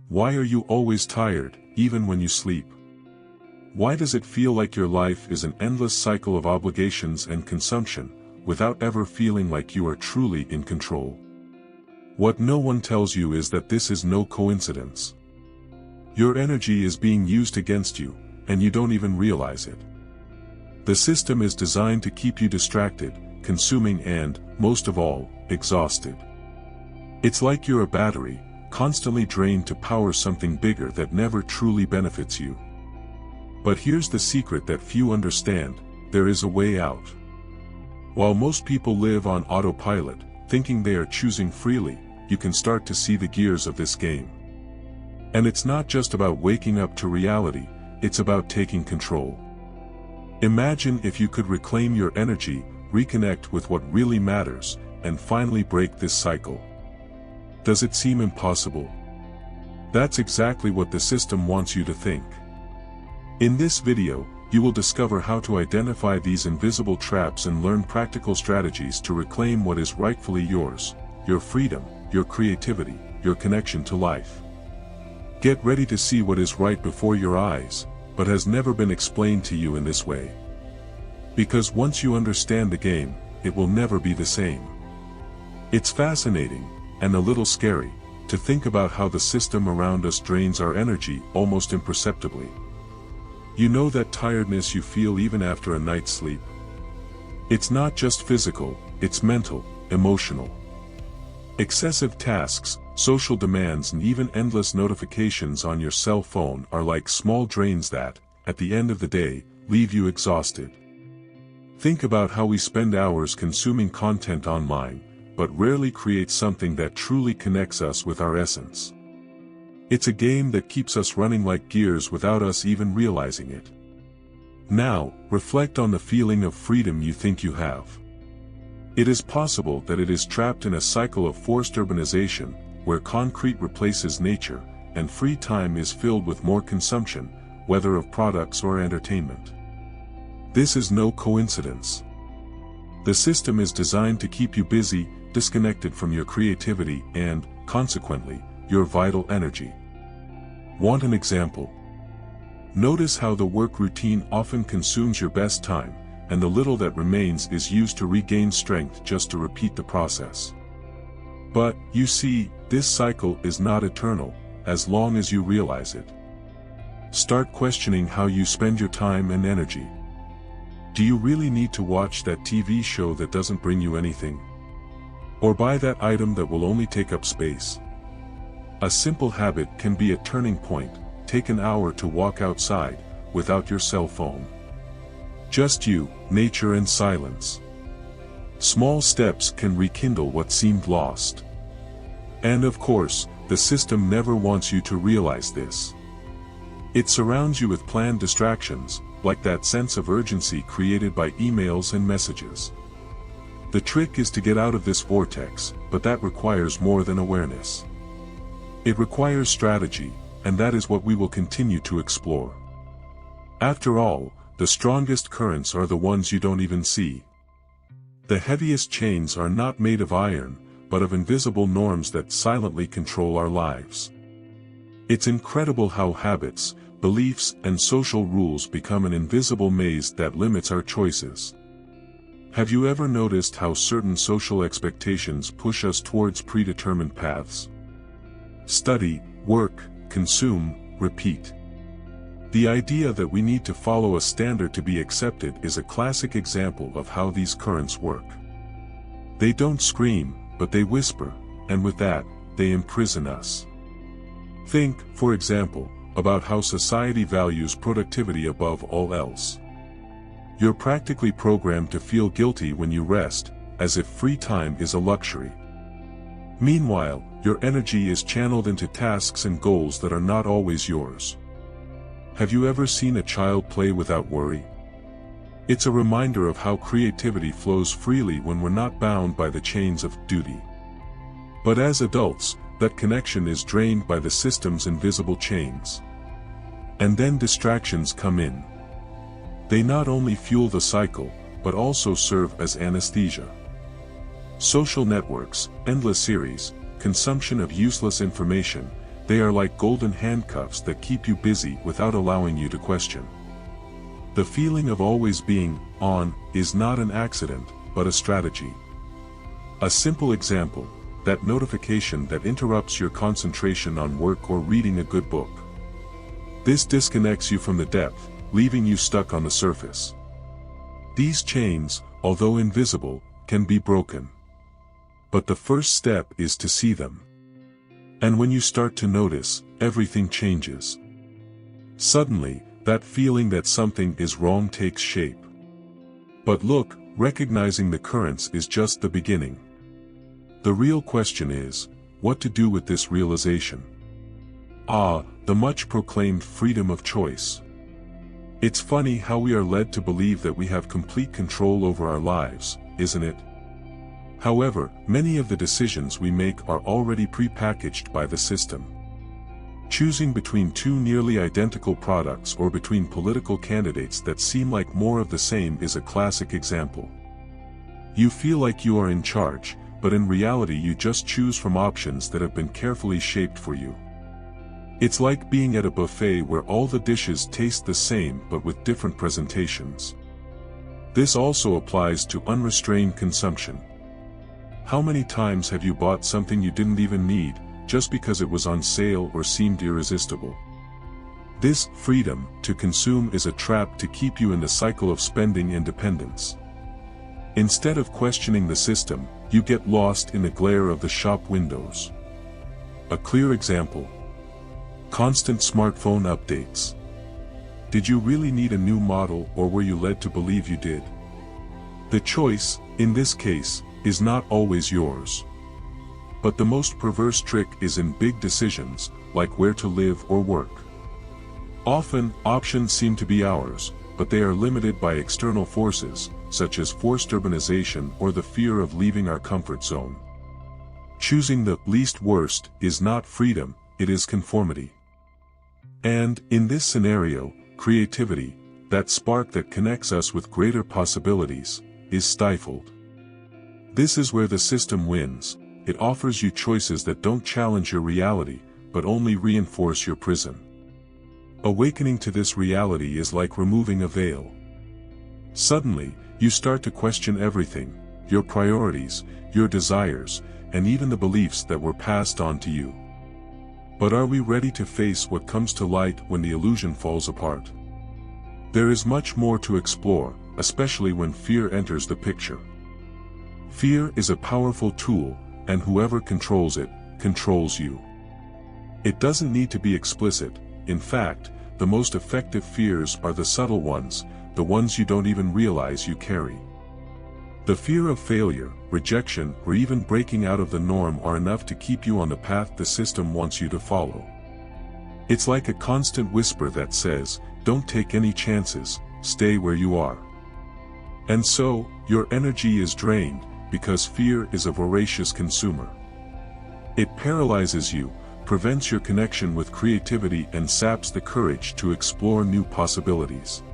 Why are you always tired, even when you sleep? Why does it feel like your life is an endless cycle of obligations and consumption, without ever feeling like you are truly in control? What no one tells you is that this is no coincidence. Your energy is being used against you, and you don't even realize it. The system is designed to keep you distracted, consuming and, most of all, exhausted. It's like you're a battery, constantly drained to power something bigger that never truly benefits you. But here's the secret that few understand: there is a way out. While most people live on autopilot, thinking they are choosing freely, you can start to see the gears of this game. And it's not just about waking up to reality, it's about taking control. Imagine if you could reclaim your energy, reconnect with what really matters, and finally break this cycle. Does it seem impossible? That's exactly what the system wants you to think. In this video, you will discover how to identify these invisible traps and learn practical strategies to reclaim what is rightfully yours: your freedom, your creativity, your connection to life. Get ready to see what is right before your eyes, but has never been explained to you in this way. Because once you understand the game, it will never be the same. It's fascinating, and a little scary, to think about how the system around us drains our energy almost imperceptibly. You know that tiredness you feel even after a night's sleep? It's not just physical, it's mental, emotional. Excessive tasks, social demands, and even endless notifications on your cell phone are like small drains that, at the end of the day, leave you exhausted. Think about how we spend hours consuming content online, but rarely create something that truly connects us with our essence. It's a game that keeps us running like gears without us even realizing it. Now, reflect on the feeling of freedom you think you have. It is possible that it is trapped in a cycle of forced urbanization, where concrete replaces nature, and free time is filled with more consumption, whether of products or entertainment. This is no coincidence. The system is designed to keep you busy, disconnected from your creativity and, consequently, your vital energy. Want an example? Notice how the work routine often consumes your best time, and the little that remains is used to regain strength just to repeat the process. But, you see, this cycle is not eternal, as long as you realize it. Start questioning how you spend your time and energy. Do you really need to watch that TV show that doesn't bring you anything? Or buy that item that will only take up space? A simple habit can be a turning point. Take an hour to walk outside, without your cell phone. Just you, nature and silence. Small steps can rekindle what seemed lost. And of course, the system never wants you to realize this. It surrounds you with planned distractions, like that sense of urgency created by emails and messages. The trick is to get out of this vortex, but that requires more than awareness. It requires strategy, and that is what we will continue to explore. After all, the strongest currents are the ones you don't even see. The heaviest chains are not made of iron, but of invisible norms that silently control our lives. It's incredible how habits, beliefs, and social rules become an invisible maze that limits our choices. Have you ever noticed how certain social expectations push us towards predetermined paths? Study, work, consume, repeat. The idea that we need to follow a standard to be accepted is a classic example of how these currents work. They don't scream, but they whisper, and with that, they imprison us. Think, for example, about how society values productivity above all else. You're practically programmed to feel guilty when you rest, as if free time is a luxury. Meanwhile, your energy is channeled into tasks and goals that are not always yours. Have you ever seen a child play without worry? It's a reminder of how creativity flows freely when we're not bound by the chains of duty. But as adults, that connection is drained by the system's invisible chains. And then distractions come in. They not only fuel the cycle, but also serve as anesthesia. Social networks, endless series, consumption of useless information, They are like golden handcuffs that keep you busy without allowing you to question. The feeling of always being on is not an accident, but a strategy. A simple example, that notification that interrupts your concentration on work or reading a good book. This disconnects you from the depth, leaving you stuck on the surface. These chains, although invisible, can be broken. But the first step is to see them. And when you start to notice, everything changes. Suddenly, that feeling that something is wrong takes shape. But look, recognizing the currents is just the beginning. The real question is, what to do with this realization? The much proclaimed freedom of choice. It's funny how we are led to believe that we have complete control over our lives, isn't it? However, many of the decisions we make are already pre-packaged by the system. Choosing between two nearly identical products or between political candidates that seem like more of the same is a classic example. You feel like you are in charge, but in reality you just choose from options that have been carefully shaped for you. It's like being at a buffet where all the dishes taste the same but with different presentations. This also applies to unrestrained consumption. How many times have you bought something you didn't even need, just because it was on sale or seemed irresistible? This freedom to consume is a trap to keep you in the cycle of spending and dependence. Instead of questioning the system, you get lost in the glare of the shop windows. A clear example. Constant smartphone updates. Did you really need a new model, or were you led to believe you did? The choice, in this case, is not always yours. But the most perverse trick is in big decisions, like where to live or work. Often, options seem to be ours, but they are limited by external forces, such as forced urbanization or the fear of leaving our comfort zone. Choosing the least worst is not freedom, it is conformity. And, in this scenario, creativity, that spark that connects us with greater possibilities, is stifled. This is where the system wins. It offers you choices that don't challenge your reality, but only reinforce your prison. Awakening to this reality is like removing a veil. Suddenly, you start to question everything, your priorities, your desires, and even the beliefs that were passed on to you. But are we ready to face what comes to light when the illusion falls apart? There is much more to explore, especially when fear enters the picture. Fear is a powerful tool, and whoever controls it, controls you. It doesn't need to be explicit. In fact, the most effective fears are the subtle ones, the ones you don't even realize you carry. The fear of failure, rejection, or even breaking out of the norm are enough to keep you on the path the system wants you to follow. It's like a constant whisper that says, don't take any chances, stay where you are. And so, your energy is drained, because fear is a voracious consumer. It paralyzes you, prevents your connection with creativity, and saps the courage to explore new possibilities.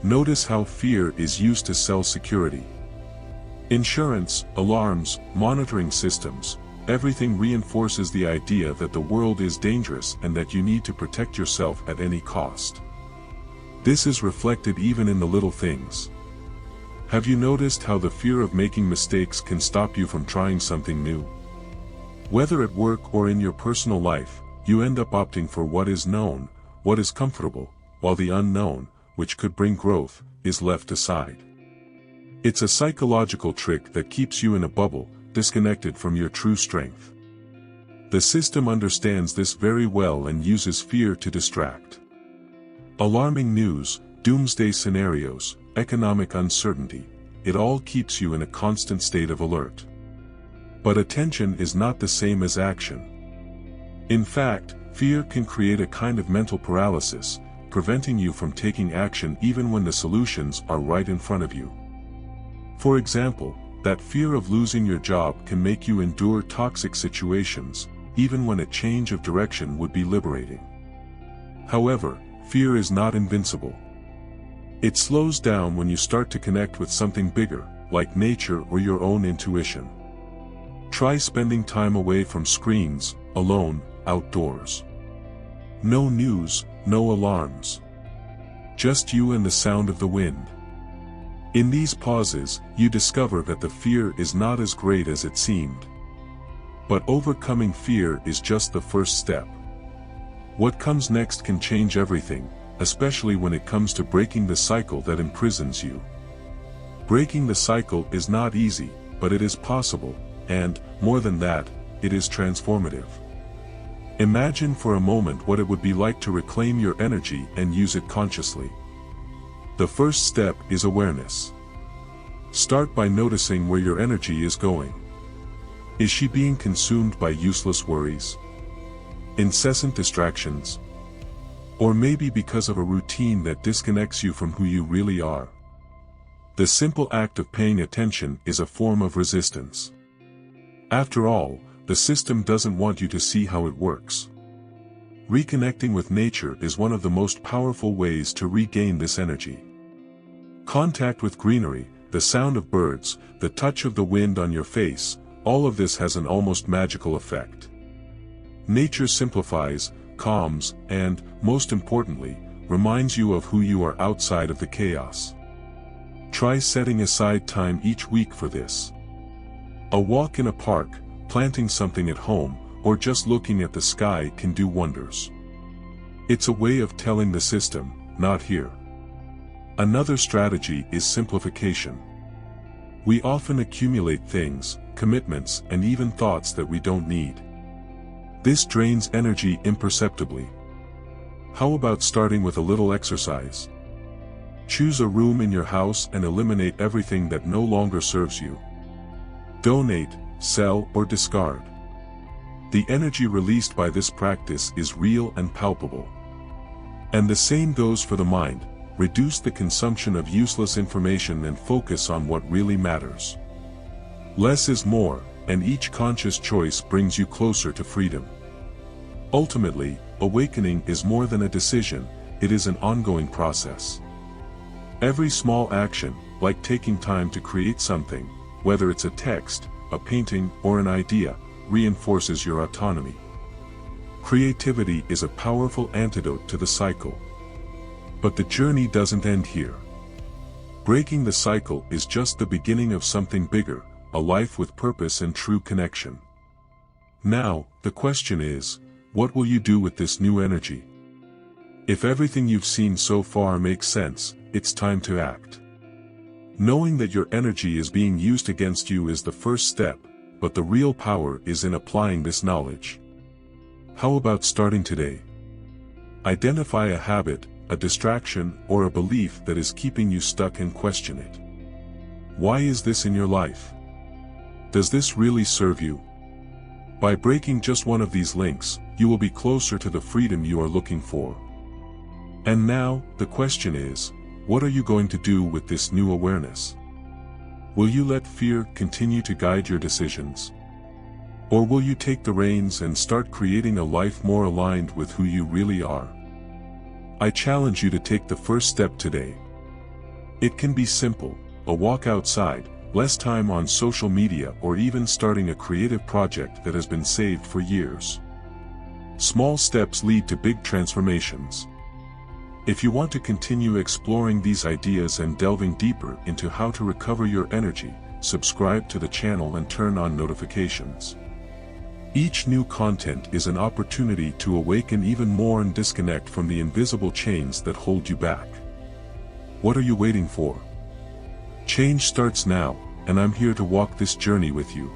Notice how fear is used to sell security. Insurance, alarms, monitoring systems, everything reinforces the idea that the world is dangerous and that you need to protect yourself at any cost. This is reflected even in the little things. Have you noticed how the fear of making mistakes can stop you from trying something new? Whether at work or in your personal life, you end up opting for what is known, what is comfortable, while the unknown, which could bring growth, is left aside. It's a psychological trick that keeps you in a bubble, disconnected from your true strength. The system understands this very well and uses fear to distract. Alarming news, doomsday scenarios, economic uncertainty, it all keeps you in a constant state of alert. But attention is not the same as action. In fact, fear can create a kind of mental paralysis, preventing you from taking action even when the solutions are right in front of you. For example, that fear of losing your job can make you endure toxic situations, even when a change of direction would be liberating. However, fear is not invincible. It slows down when you start to connect with something bigger, like nature or your own intuition. Try spending time away from screens, alone, outdoors. No news, no alarms. Just you and the sound of the wind. In these pauses, you discover that the fear is not as great as it seemed. But overcoming fear is just the first step. What comes next can change everything, especially when it comes to breaking the cycle that imprisons you. Breaking the cycle is not easy, but it is possible, and, more than that, it is transformative. Imagine for a moment what it would be like to reclaim your energy and use it consciously. The first step is awareness. Start by noticing where your energy is going. Is she being consumed by useless worries? Incessant distractions? Or maybe because of a routine that disconnects you from who you really are? The simple act of paying attention is a form of resistance. After all, the system doesn't want you to see how it works. Reconnecting with nature is one of the most powerful ways to regain this energy. Contact with greenery, the sound of birds, the touch of the wind on your face, all of this has an almost magical effect. Nature simplifies, calms, and, most importantly, reminds you of who you are outside of the chaos. Try setting aside time each week for this. A walk in a park, planting something at home, or just looking at the sky can do wonders. It's a way of telling the system, not here. Another strategy is simplification. We often accumulate things, commitments, and even thoughts that we don't need. This drains energy imperceptibly. How about starting with a little exercise? Choose a room in your house and eliminate everything that no longer serves you. Donate, sell, or discard. The energy released by this practice is real and palpable. And the same goes for the mind. Reduce the consumption of useless information and focus on what really matters. Less is more, and each conscious choice brings you closer to freedom. Ultimately, awakening is more than a decision, it is an ongoing process. Every small action, like taking time to create something, whether it's a text, a painting, or an idea, reinforces your autonomy. Creativity is a powerful antidote to the cycle. But the journey doesn't end here. Breaking the cycle is just the beginning of something bigger, a life with purpose and true connection. Now, the question is, what will you do with this new energy? If everything you've seen so far makes sense, it's time to act. Knowing that your energy is being used against you is the first step, but the real power is in applying this knowledge. How about starting today? Identify a habit, a distraction, or a belief that is keeping you stuck and question it. Why is this in your life? Does this really serve you? By breaking just one of these links, you will be closer to the freedom you are looking for. And now, the question is, what are you going to do with this new awareness? Will you let fear continue to guide your decisions? Or will you take the reins and start creating a life more aligned with who you really are? I challenge you to take the first step today. It can be simple, a walk outside, less time on social media, or even starting a creative project that has been saved for years. Small steps lead to big transformations. If you want to continue exploring these ideas and delving deeper into how to recover your energy, subscribe to the channel and turn on notifications. Each new content is an opportunity to awaken even more and disconnect from the invisible chains that hold you back. What are you waiting for? Change starts now, and I'm here to walk this journey with you.